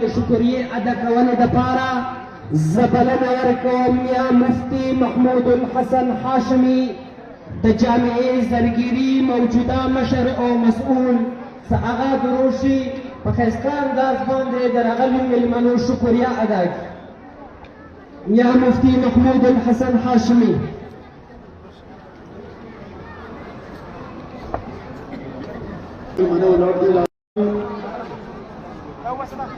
د شکریې ادا کولو دپاره زه بلنه ورکوم یا مفتي محمود الحسن هاشمي د جامعې زرګیري موجوده مشر او مسؤول څه هغه دروشي په ښایسته انداز باندې د راغلي مېلمنو شکریه ادا کړي. یا مفتي محمود الحسن هاشمي.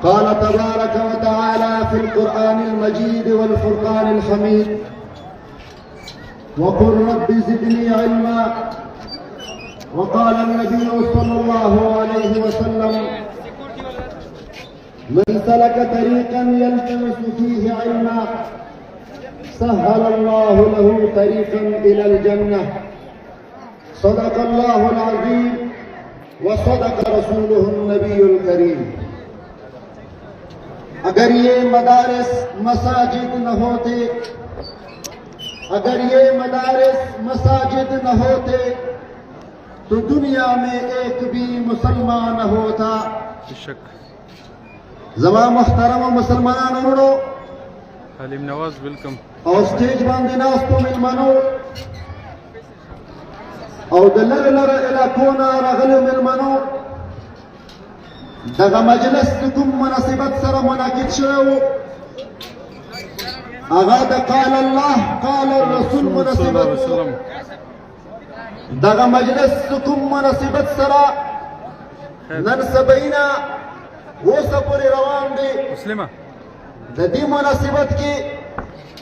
قال تبارك وتعالى في القرآن المجيد والفرقان الحميد وقل رب زدني علما. وقال النبي صلى الله عليه وسلم من سلك طريقا يلتمس فيه علما سهل الله له طريقا إلى الجنة. صدق الله العظيم وصدق رسوله النبي الكريم. अगर ये मदारिस मसाजिद न होते, अगर ये मदारिस मसाजिद न होते तो दुनिया में एक भी मुसलमान न होता. जमा मुहतरम मुसलमान उड़ो हलीम नवाज वेलकम और स्टेज बांधे नास तो मिलमानो और दलर लर इलाकोना रगल मिलमानो دغه مجلس کوم مناسبت سره منعقد شوی هغه د قال الله قال الرسول مناسبت دغه مجلس کوم مناسبت سره نن سبینا اوسه پورې روان دي مسلمه د دې مناسبت کې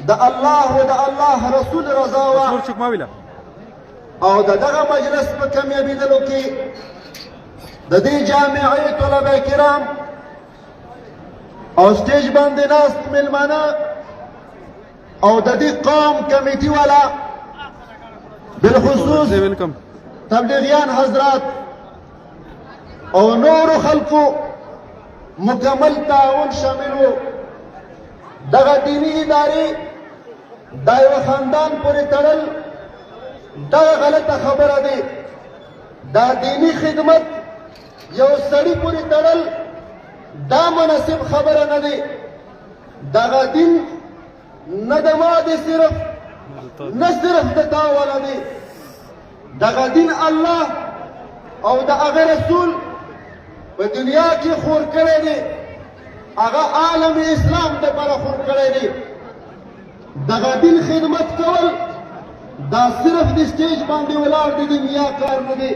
د الله او د الله رسول رضا وا او دغه مجلس په کامیابیدلو کې د دې جامعې طلبه کرام او سټیج باندې ناست مېلمانه او د دې قوم کمیټي والا بالخصوص تبلیغیان حضرات او نور خلقو مکمل تعاون شاملو. دغه دینی ادارې دا یو خاندان پورې تړل دا غلطه خبره ده. دا دینی خدمت یو سړی پورې تړل دا مناسب خبره نه ده. دغه دین نه د ما دی صرف نه صرف د تا والا دی. دغه دین الله او د هغه رسول په دنیا کې خور کړی دی. هغه عالم اسلام دپاره خور کړی دی. دغه دین خدمت کول دا صرف د سټیج باندې ولاړ د دنیا کار نه دی.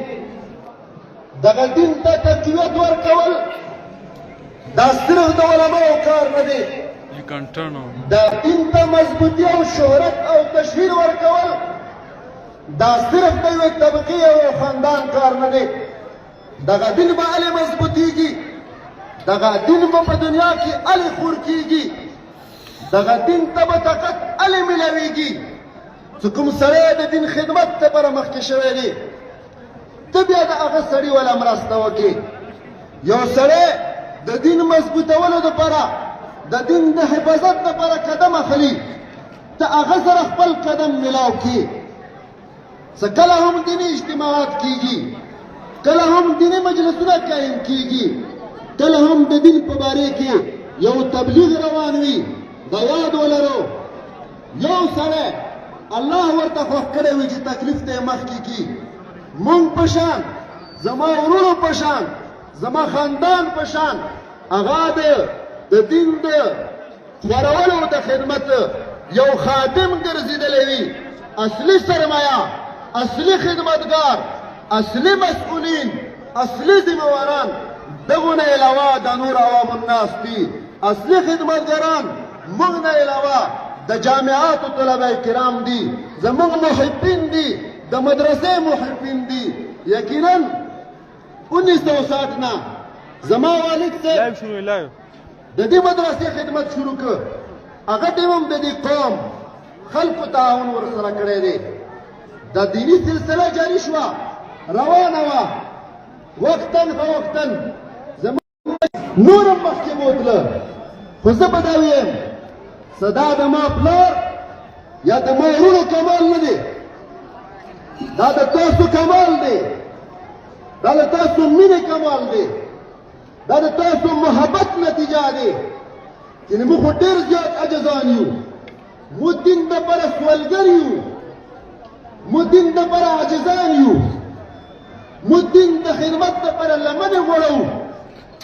دغه دین ته تقویت ورکول دا صرف د علماو کار نه دی. دا دین ته مضبوطی او شهرت او تشهیر ورکول دا صرف د یوې طبقې او خاندان کار نه دی. دغه دین به هلې مضبوطیږي. دغه دین به په دنیا کې هلې خور کیږي. دغه دین ته به طاقت هلې میلاویږي چې کوم سړی د دین خدمت لپاره مخکې شوی دی. ته بیا د هغه سړي ولا مرسته وکړې. یو سړی د دین مضبوطولو دپاره د دین د حفاظت دپاره قدم اخلي ته هغه سره خپل قدم ملاو کړي. څه کله هم دیني اجتماعات کیږي، کله هم دیني مجلسونه قایم کیږي، کله هم د دین په باره کې یو تبلیغ روان وي. دا یاد ولرو یو سړی الله ورته خوښ کړی وي چې تکلیف ته یې مخکې کړي. مونږ په شان زما ورونو په شان زما خاندان په شان هغه د دین د خورولو د خدمت یو خادم ګرځېدلی وي. اصلي سرمایه، اصلي خدمتګار، اصلي مسؤولین، اصلي ذمهواران دغو نه علاوه د نور عوام الناس دي. اصلي خدمتګاران موږ نه علاوه د جامعاتو طلبه کرام دي، زموږ محبین دي، د مدرسې محبین دي. یقینا 1960 نه زما والد صاحب د دې مدرسې خدمت شروع کړ. هغه ټیم هم د دې قوم خلقو تعاون ورسره کړی دی. د دیني سلسله جاري شوه، روانه وه، وقتاً فوقتاً زما نور هم مخکې بوتله. خو زه به دا ویم څه دا د ما پلار یا د ما ورونو کمال نه دی، دا د تاسو کمال دی، دا د تاسو مینې کمال دی، دا د تاسو محبت نتیجه دی چې موږ خو ډېر زیات عجزان یو موږ دین دپاره سوالګر یو موږ دین دپاره عاجزان یو موږ دین د خدمت دپاره لمنې غوړو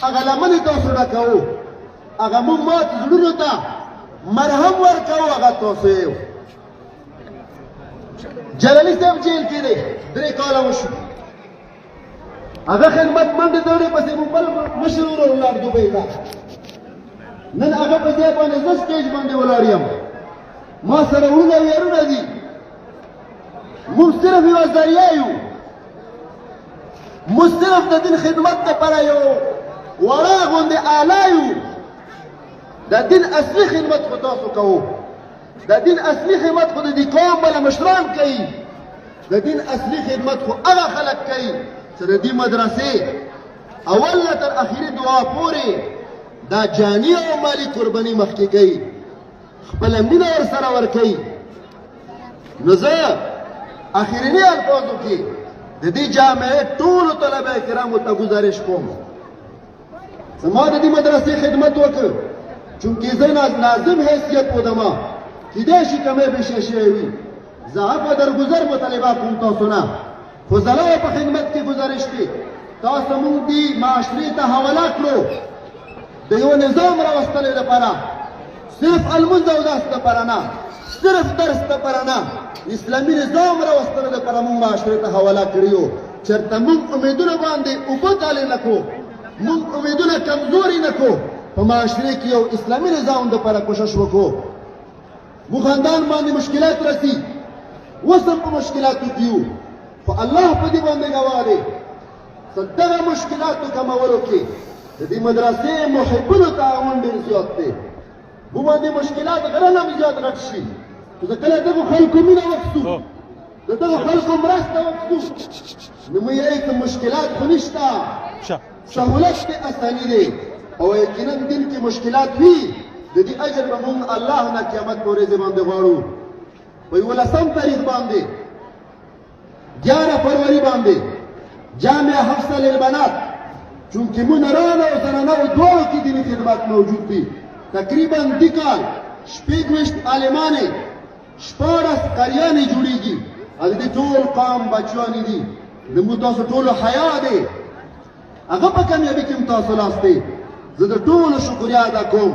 هغه لمنې تاسو نه کوو هغه موږ مات زړونو ته مرهم ورکوو هغه تاسو یو جلالي صاحب جیل کې دی 3 کاله وشو هغه خدمت منډې دورې پسې موږ بل مشر ورور ولاړ دوبۍ ته نن هغه په ځای باندې زه سټیج باندې ولاړ یم ما سره وروڼه ویرونه دي موږ صرف یوه ذریعه یو موږ صرف د دین خدمت دپاره یو وړه غوندې آله یو د دین اصلي خدمت خو تاسو کوو د دین اصلي خدمت خو د دې قوم بله مشران کوي د دین اصلي خدمت خو هغه خلک کوي چې د دې مدرسې اول نه تر اخري دعا پورې دا جاني او مالي قرباني مخکې کوي خپله مینه ورسره ورکوي نو زه اخرني الفاظو کې د دې جامعې ټولو طلبه کرامو ته ګزارش کوم زما د دې مدرسې خدمت وکړ چونکې زه لازم حیثیت ودما کیدای شي کمی بیشی شوی وي زه عفو درگذر مطالبه کوم تاسو نه خو زه په خدمت کې گزارش دی تاسو مونږ دې معاشرې ته حواله کړو د یو نظام راوستلو دپاره صرف المنځ او داس دپاره نه صرف درس دپاره نه اسلامي نظام راوستلو دپاره مونږ معاشرې ته حواله کړي یو چېرته مونږ امیدونه باندې اوبه تالې نه کړو مونږ امیدونه کمزوري نه کړو په معاشرې کې یو اسلامي نظام دپاره کوشش وکړو مو خاندان باندې مشکلات رسی وسم په مشکلاتو کې یو خو الله په دې باندې ګواه دی دغه مشکلاتو کمولو کې د دې مدرسې محبونو تعاون ډېر زیات دی مو باندې مشکلات غره نه زیات غټ شي زه کله دغه خلکو مینه وکړو د دغه خلکو مرسته وکړو نو مې یې مشکلات خو نشته سهولت کې اساني دی او یقینا دین کې مشکلات وي د دې اجر به مونږ الله نه قیامت په ورځ باندې غواړو په 11 تاریخ باندې 11 فروری باندې جامع حفصه للبنات چونکې منرانو او زنانو دواړو کې دیني خدمات موجود دي تقریبا دې کال 26 عالمانې 14 قریانې جوړېږي او د دې ټول قام بچیانې دي زموږ تاسو ټولو حیا دی هغه په کامیابي کې تاسو لاس دی زه د ټولو شکریا ادا کوم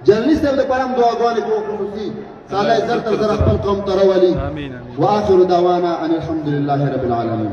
جلالي صاحب لپاره هم دعاګانې کوو خصوصي الله زر تر زر خپل قوم ته راولي واخر دعوانا ان الحمد لله رب العالمين